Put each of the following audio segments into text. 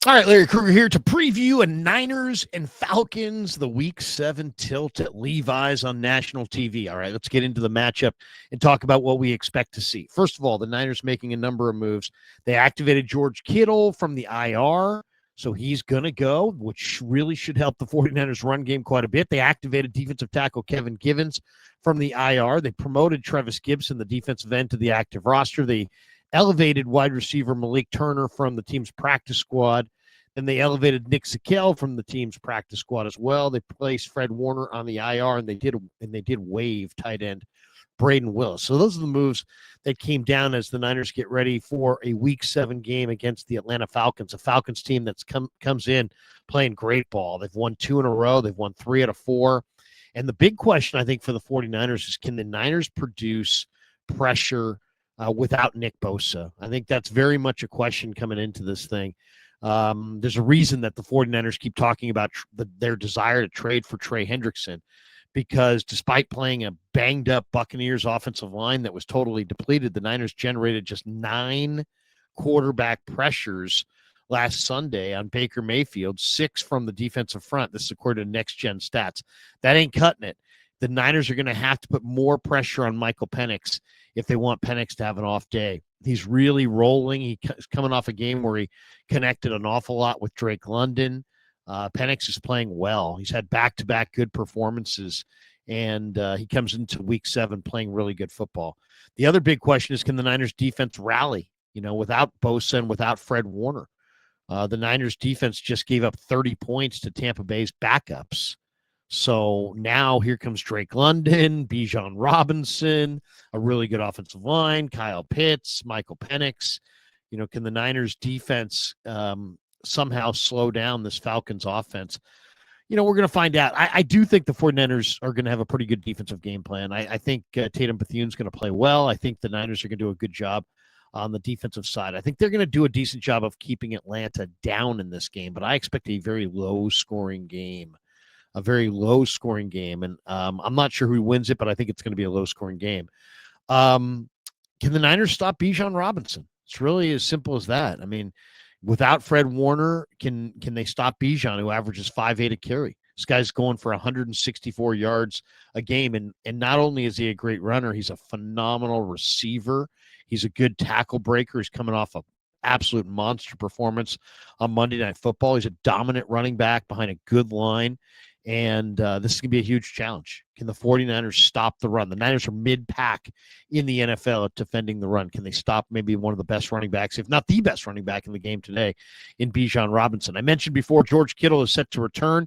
All right, Larry Krueger here to preview a Niners and Falcons, the Week 7 tilt at Levi's on national TV. All right, let's get into the matchup and talk about what we expect to see. First of all, the Niners making a number of moves. They activated George Kittle from the IR, so he's going to go, which really should help the 49ers run game quite a bit. They activated defensive tackle Kevin Givens from the IR. They promoted Trevis Gibson, the defensive end, to the active roster. They elevated wide receiver Malik Turner from the team's practice squad. Then they elevated Nick Zakelj from the team's practice squad as well. They placed Fred Warner on the IR, and they did waive tight end Braden Willis. So those are the moves that came down as the Niners get ready for a Week 7 game against the Atlanta Falcons, a Falcons team that's comes in playing great ball. They've won 2 in a row. They've won 3 out of 4. And the big question, I think, for the 49ers is, can the Niners produce pressure without Nick Bosa? I think that's very much a question coming into this thing. There's a reason that the 49ers keep talking about their desire to trade for Trey Hendrickson, because despite playing a banged-up Buccaneers offensive line that was totally depleted, the Niners generated just 9 quarterback pressures last Sunday on Baker Mayfield, 6 from the defensive front. This is according to Next Gen Stats. That ain't cutting it. The Niners are going to have to put more pressure on Michael Penix if they want Penix to have an off day. He's really rolling. He's coming off a game where he connected an awful lot with Drake London. Penix is playing well. He's had back-to-back good performances, and he comes into Week 7 playing really good football. The other big question is, can the Niners defense rally, without Bosa and without Fred Warner? The Niners defense just gave up 30 points to Tampa Bay's backups. So now here comes Drake London, Bijan Robinson, a really good offensive line, Kyle Pitts, Michael Penix. Can the Niners defense somehow slow down this Falcons offense? We're going to find out. I do think the 49ers are going to have a pretty good defensive game plan. I think Tatum Bethune's going to play well. I think the Niners are going to do a good job on the defensive side. I think they're going to do a decent job of keeping Atlanta down in this game, but I expect a very low-scoring game. A very low-scoring game, and I'm not sure who wins it, but I think it's going to be a low-scoring game. Can the Niners stop Bijan Robinson? It's really as simple as that. I mean, without Fred Warner, can they stop Bijan, who averages 5.8 a carry? This guy's going for 164 yards a game, and not only is he a great runner, he's a phenomenal receiver. He's a good tackle breaker. He's coming off an absolute monster performance on Monday Night Football. He's a dominant running back behind a good line. And this is going to be a huge challenge. Can the 49ers stop the run? The Niners are mid-pack in the NFL at defending the run. Can they stop maybe one of the best running backs, if not the best running back in the game today, in Bijan Robinson? I mentioned before, George Kittle is set to return.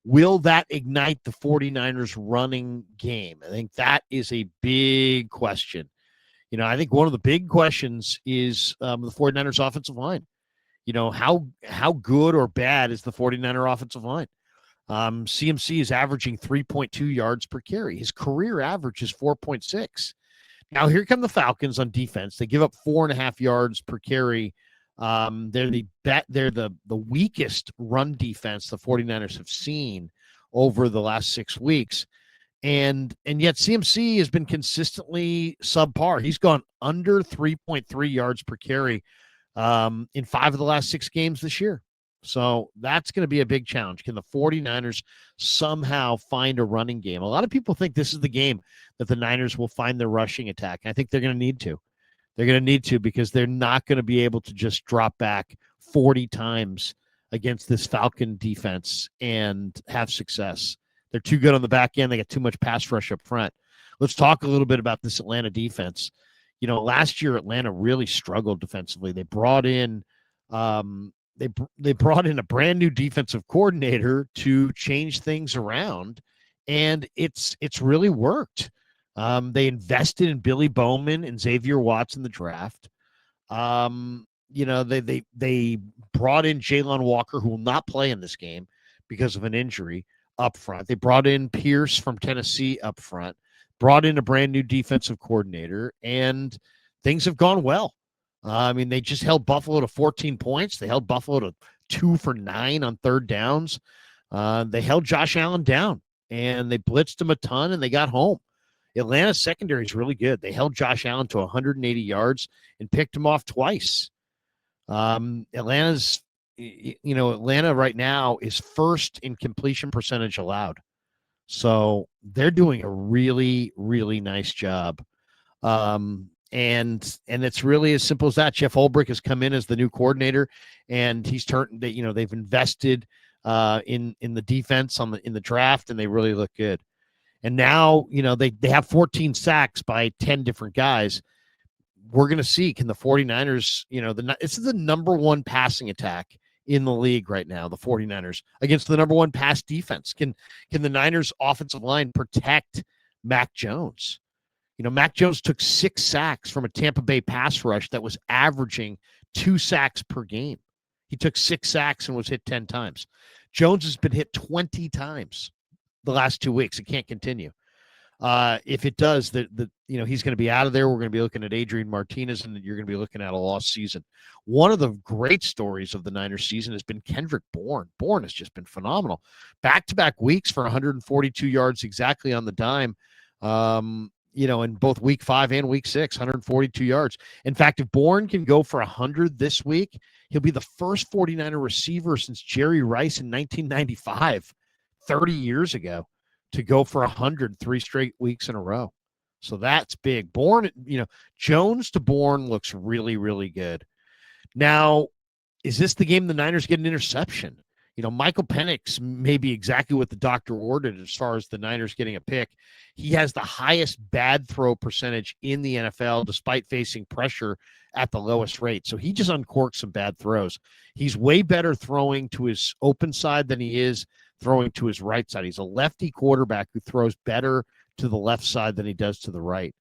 Will that ignite the 49ers running game? I think that is a big question. I think one of the big questions is the 49ers offensive line. How good or bad is the 49er offensive line? CMC is averaging 3.2 yards per carry. His career average is 4.6. Now, here come the Falcons on defense. They give up 4.5 yards per carry. They're the weakest run defense the 49ers have seen over the last 6 weeks. And yet CMC has been consistently subpar. He's gone under 3.3 yards per carry in 5 of the last 6 games this year. So that's going to be a big challenge. Can the 49ers somehow find a running game? A lot of people think this is the game that the Niners will find their rushing attack. I think they're going to need to. They're going to need to, because they're not going to be able to just drop back 40 times against this Falcon defense and have success. They're too good on the back end. They got too much pass rush up front. Let's talk a little bit about this Atlanta defense. Last year Atlanta really struggled defensively. They brought in They brought in a brand new defensive coordinator to change things around, and it's really worked. They invested in Billy Bowman and Xavier Watts in the draft. They brought in Jalen Walker, who will not play in this game because of an injury, up front. They brought in Pierce from Tennessee up front, brought in a brand new defensive coordinator, and things have gone well. They just held Buffalo to 14 points. They held Buffalo to 2 for 9 on third downs. They held Josh Allen down, and they blitzed him a ton, and they got home. Atlanta's secondary is really good. They held Josh Allen to 180 yards and picked him off twice. Atlanta's Atlanta right now is first in completion percentage allowed. So they're doing a really, really nice job. And it's really as simple as that. Jeff Ulbrich has come in as the new coordinator, and he's turned. They've invested in the defense in the draft, and they really look good. And now they have 14 sacks by 10 different guys. We're going to see, can the 49ers, this is the number one passing attack in the league right now, the 49ers, against the number one pass defense. Can the Niners offensive line protect Mac Jones? Mac Jones took 6 sacks from a Tampa Bay pass rush that was averaging 2 sacks per game. He took 6 sacks and was hit 10 times. Jones has been hit 20 times the last 2 weeks. It can't continue. If it does, he's going to be out of there. We're going to be looking at Adrian Martinez, and you're going to be looking at a lost season. One of the great stories of the Niners season has been Kendrick Bourne. Bourne has just been phenomenal. Back-to-back weeks for 142 yards exactly on the dime. In both week 5 and week 6, 142 yards. In fact, if Bourne can go for 100 this week, he'll be the first 49er receiver since Jerry Rice in 1995, 30 years ago, to go for 100 3 straight weeks in a row. So that's big. Bourne, Jones to Bourne looks really, really good. Now, is this the game the Niners get an interception? Michael Penix may be exactly what the doctor ordered as far as the Niners getting a pick. He has the highest bad throw percentage in the NFL despite facing pressure at the lowest rate. So he just uncorked some bad throws. He's way better throwing to his open side than he is throwing to his right side. He's a lefty quarterback who throws better to the left side than he does to the right.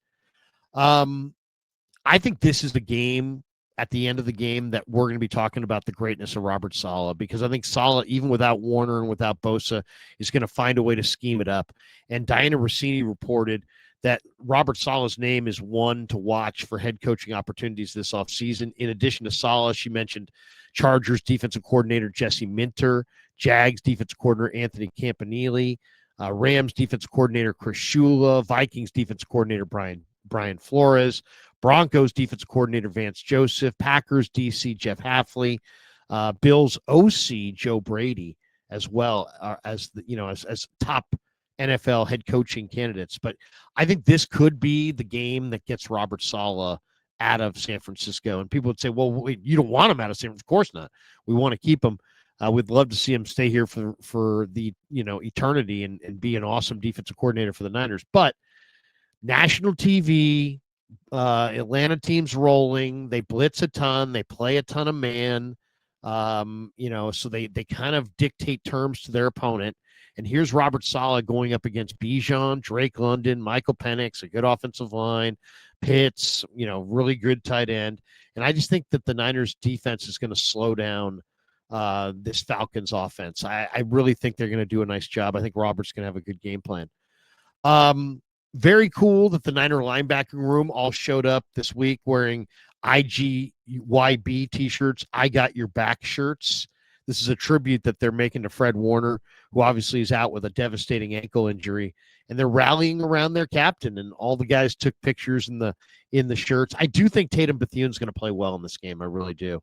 I think this is the game at the end of the game that we're going to be talking about the greatness of Robert Saleh, because I think Saleh, even without Warner and without Bosa, is going to find a way to scheme it up. And Diana Rossini reported that Robert Saleh's name is one to watch for head coaching opportunities this offseason. In addition to Saleh, she mentioned Chargers defensive coordinator Jesse Minter, Jags defensive coordinator Anthony Campanile, Rams defensive coordinator Chris Shula, Vikings defensive coordinator Brian Flores, Broncos defensive coordinator Vance Joseph, Packers DC Jeff Hafley, Bills OC Joe Brady as well, as top NFL head coaching candidates. But I think this could be the game that gets Robert Saleh out of San Francisco. And people would say, well, wait, you don't want him out of San Francisco. Of course not. We want to keep him. We'd love to see him stay here for the eternity and be an awesome defensive coordinator for the Niners. But national TV, Atlanta team's rolling. They blitz a ton. They play a ton of man. So they kind of dictate terms to their opponent. And here's Robert Saleh going up against Bijan, Drake London, Michael Penix, a good offensive line, Pitts, really good tight end. And I just think that the Niners defense is going to slow down this Falcons offense. I really think they're going to do a nice job. I think Robert's going to have a good game plan. Very cool that the Niner linebacking room all showed up this week wearing IGYB t-shirts, I Got Your Back shirts. This is a tribute that they're making to Fred Warner, who obviously is out with a devastating ankle injury. And they're rallying around their captain, and all the guys took pictures in the shirts. I do think Tatum Bethune's going to play well in this game. I really do.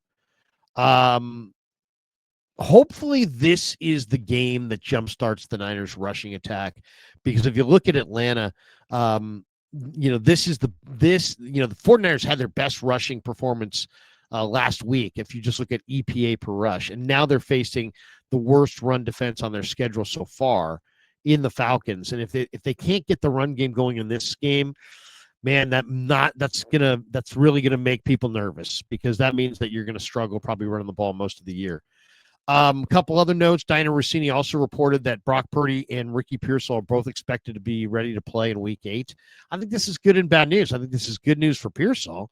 Hopefully this is the game that jumpstarts the Niners rushing attack, because if you look at Atlanta, the 49ers had their best rushing performance last week, if you just look at EPA per rush, and now they're facing the worst run defense on their schedule so far in the Falcons. And if they can't get the run game going in this game, man, that's really gonna make people nervous, because that means that you're gonna struggle probably running the ball most of the year. A couple other notes. Diana Rossini also reported that Brock Purdy and Ricky Pearsall are both expected to be ready to play in Week 8. I think this is good and bad news. I think this is good news for Pearsall,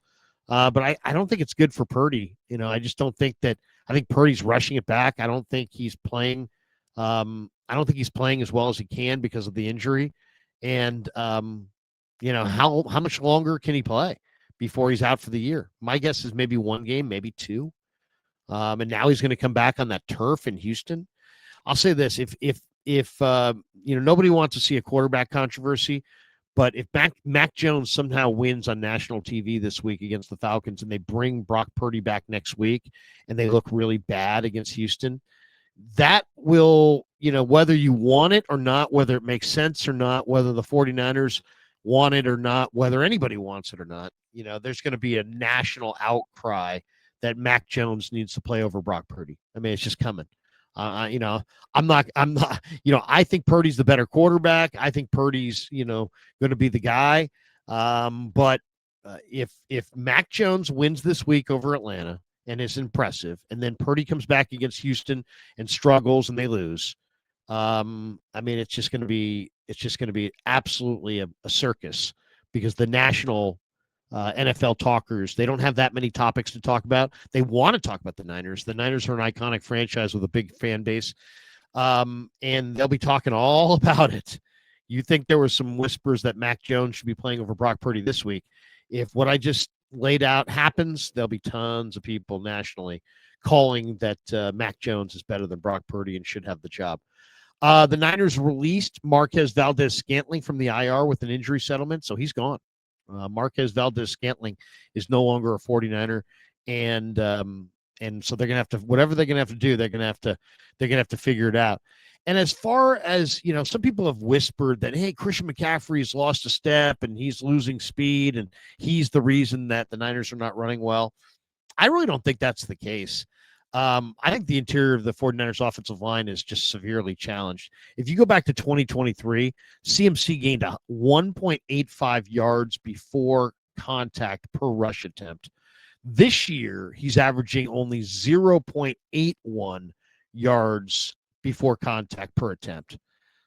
but I don't think it's good for Purdy. I just don't think that. I think Purdy's rushing it back. I don't think he's playing. I don't think he's playing as well as he can because of the injury. And how much longer can he play before he's out for the year? My guess is maybe 1 game, maybe 2. And now he's going to come back on that turf in Houston. I'll say this: if nobody wants to see a quarterback controversy, But if Mac Jones somehow wins on national TV this week against the Falcons and they bring Brock Purdy back next week and they look really bad against Houston, that will, whether you want it or not, whether it makes sense or not, whether the 49ers want it or not, whether anybody wants it or not, there's going to be a national outcry that Mac Jones needs to play over Brock Purdy. I mean, it's just coming. I'm not, I think Purdy's the better quarterback. I think Purdy's, going to be the guy. But if Mac Jones wins this week over Atlanta and is impressive, and then Purdy comes back against Houston and struggles and they lose, I mean, it's just going to be absolutely a circus, because the national NFL talkers, they don't have that many topics to talk about. They want to talk about the Niners. The Niners are an iconic franchise with a big fan base, and they'll be talking all about it. You think there were some whispers that Mac Jones should be playing over Brock Purdy this week? If what I just laid out happens, there'll be tons of people nationally calling that Mac Jones is better than Brock Purdy and should have the job. The Niners released Marquez Valdez-Scantling from the IR with an injury settlement, so he's gone. Marquez Valdez-Scantling is no longer a 49er, and so they're gonna have to, whatever they're gonna have to do, they're gonna have to figure it out. And as far as, some people have whispered that, hey, Christian McCaffrey's lost a step and he's losing speed and he's the reason that the Niners are not running well. I really don't think that's the case. I think the interior of the 49ers offensive line is just severely challenged. If you go back to 2023, CMC gained 1.85 yards before contact per rush attempt. This year, he's averaging only 0.81 yards before contact per attempt.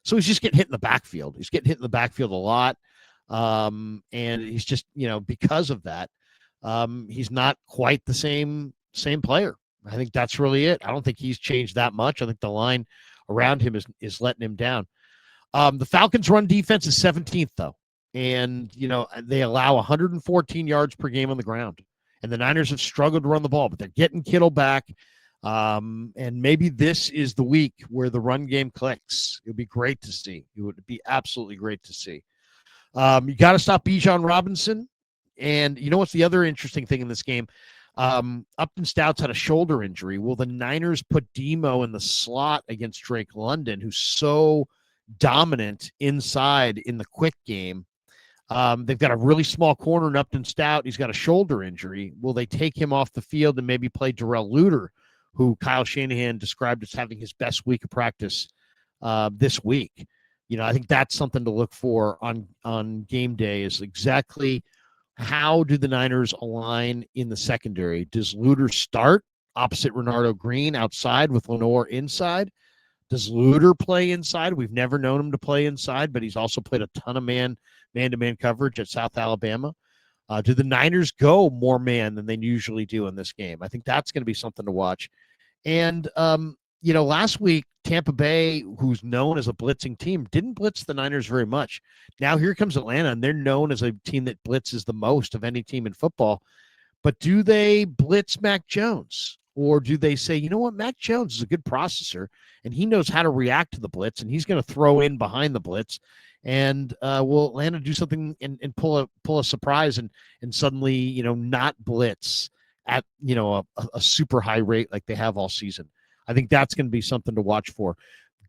So he's just getting hit in the backfield. He's getting hit in the backfield a lot. And he's just, because of that, he's not quite the same player. I think that's really it. I don't think he's changed that much. I think the line around him is letting him down. The Falcons' run defense is 17th, though. And, they allow 114 yards per game on the ground. And the Niners have struggled to run the ball, but they're getting Kittle back. And maybe this is the week where the run game clicks. It would be great to see. It would be absolutely great to see. You got to stop Bijan Robinson. And what's the other interesting thing in this game? Upton Stouts had a shoulder injury. Will the Niners put Demo in the slot against Drake London, who's so dominant inside in the quick game? They've got a really small corner in Upton Stout. He's got a shoulder injury. Will they take him off the field and maybe play Darrell Luter, who Kyle Shanahan described as having his best week of practice this week? I think that's something to look for on game day, is exactly how do the Niners align in the secondary? Does Luter start opposite Renardo Green outside with Lenore inside? Does Luter play inside? We've never known him to play inside, but he's also played a ton of man-to-man coverage at South Alabama. Do the Niners go more man than they usually do in this game? I think that's going to be something to watch. And, last week, Tampa Bay, who's known as a blitzing team, didn't blitz the Niners very much. Now here comes Atlanta, and they're known as a team that blitzes the most of any team in football. But do they blitz Mac Jones? Or do they say, you know what, Mac Jones is a good processor, and he knows how to react to the blitz, and he's going to throw in behind the blitz, and will Atlanta do something and pull a surprise and suddenly, not blitz at, a super high rate like they have all season? I think that's going to be something to watch for.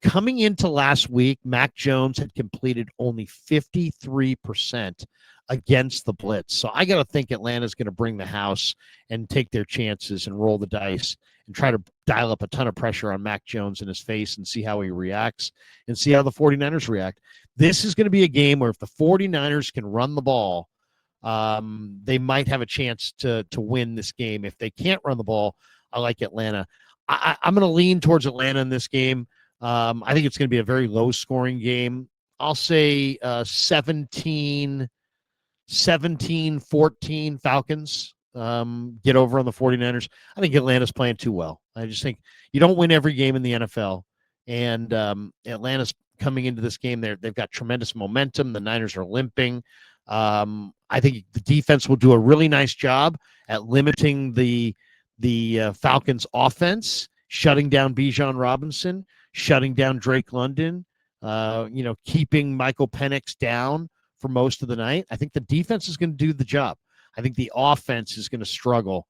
Coming into last week, Mac Jones had completed only 53% against the blitz. So I got to think Atlanta's going to bring the house and take their chances and roll the dice and try to dial up a ton of pressure on Mac Jones in his face and see how he reacts and see how the 49ers react. This is going to be a game where if the 49ers can run the ball, they might have a chance to win this game. If they can't run the ball, I like Atlanta. I'm going to lean towards Atlanta in this game. I think it's going to be a very low-scoring game. I'll say 17-14 Falcons get over on the 49ers. I think Atlanta's playing too well. I just think you don't win every game in the NFL. And Atlanta's coming into this game. They've got tremendous momentum. The Niners are limping. I think the defense will do a really nice job at limiting the Falcons' offense, shutting down Bijan Robinson, shutting down Drake London, keeping Michael Penix down for most of the night. I think the defense is going to do the job. I think the offense is going to struggle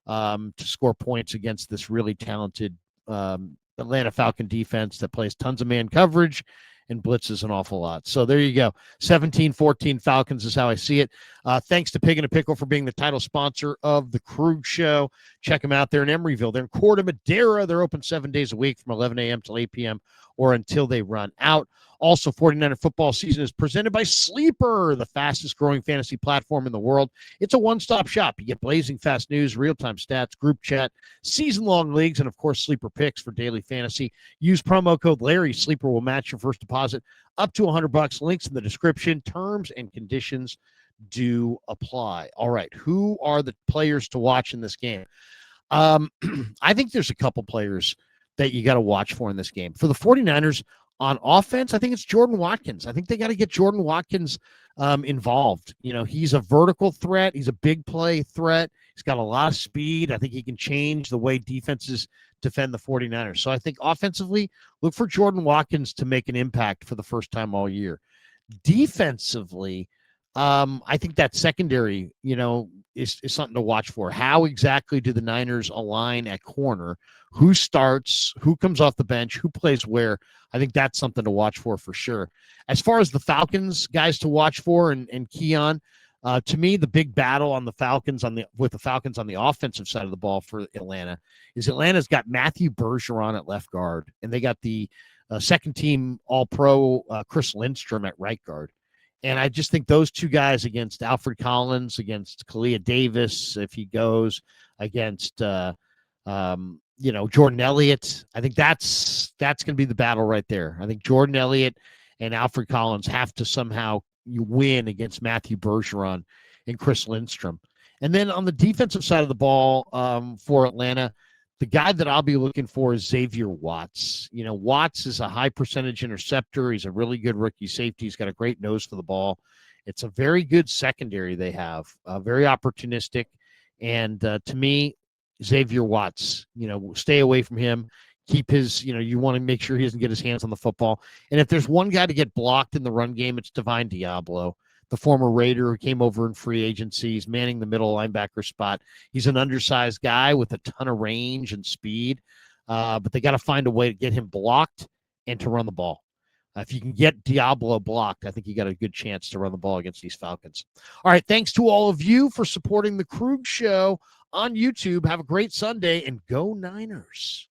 to score points against this really talented Atlanta Falcon defense that plays tons of man coverage and blitzes an awful lot. So there you go. 17-14 Falcons is how I see it. Thanks to Pig and a Pickle for being the title sponsor of the Krug Show. Check them out there in Emeryville. They're in Corte Madera. They're open 7 days a week from 11 a.m. till 8 p.m. or until they run out. Also, 49er football season is presented by Sleeper, the fastest growing fantasy platform in the world. It's a one-stop shop. You get blazing fast news, real-time stats, group chat, season-long leagues, and, of course, Sleeper picks for daily fantasy. Use promo code Larry. Sleeper will match your first deposit up to $100. Links in the description. Terms and conditions do apply. All right, who are the players to watch in this game? I think there's a couple players that you got to watch for in this game. For the 49ers, on offense, I think it's Jordan Watkins. I think they got to get Jordan Watkins involved. You know, he's a vertical threat. He's a big play threat. He's got a lot of speed. I think he can change the way defenses defend the 49ers. So I think offensively, look for Jordan Watkins to make an impact for the first time all year. Defensively, I think that secondary, is something to watch for. How exactly do the Niners align at corner? Who starts? Who comes off the bench? Who plays where? I think that's something to watch for sure. As far as the Falcons guys to watch for and key on, to me, the big battle on the Falcons with the Falcons on the offensive side of the ball for Atlanta is Atlanta's got Matthew Bergeron at left guard, and they got the second team All-Pro Chris Lindstrom at right guard. And I just think those two guys against Alfred Collins, against Kalia Davis, if he goes, against Jordan Elliott, I think that's going to be the battle right there. I think Jordan Elliott and Alfred Collins have to somehow win against Matthew Bergeron and Chris Lindstrom. And then on the defensive side of the ball for Atlanta, the guy that I'll be looking for is Xavier Watts. Watts is a high percentage interceptor. He's a really good rookie safety. He's got a great nose for the ball. It's a very good secondary they have, very opportunistic. And to me, Xavier Watts, stay away from him. Keep his, you want to make sure he doesn't get his hands on the football. And if there's one guy to get blocked in the run game, it's Divine Diablo, the former Raider who came over in free agency. He's manning the middle linebacker spot. He's an undersized guy with a ton of range and speed, but they got to find a way to get him blocked and to run the ball. If you can get Diablo blocked, I think you got a good chance to run the ball against these Falcons. All right, thanks to all of you for supporting the Krug Show on YouTube. Have a great Sunday, and go Niners.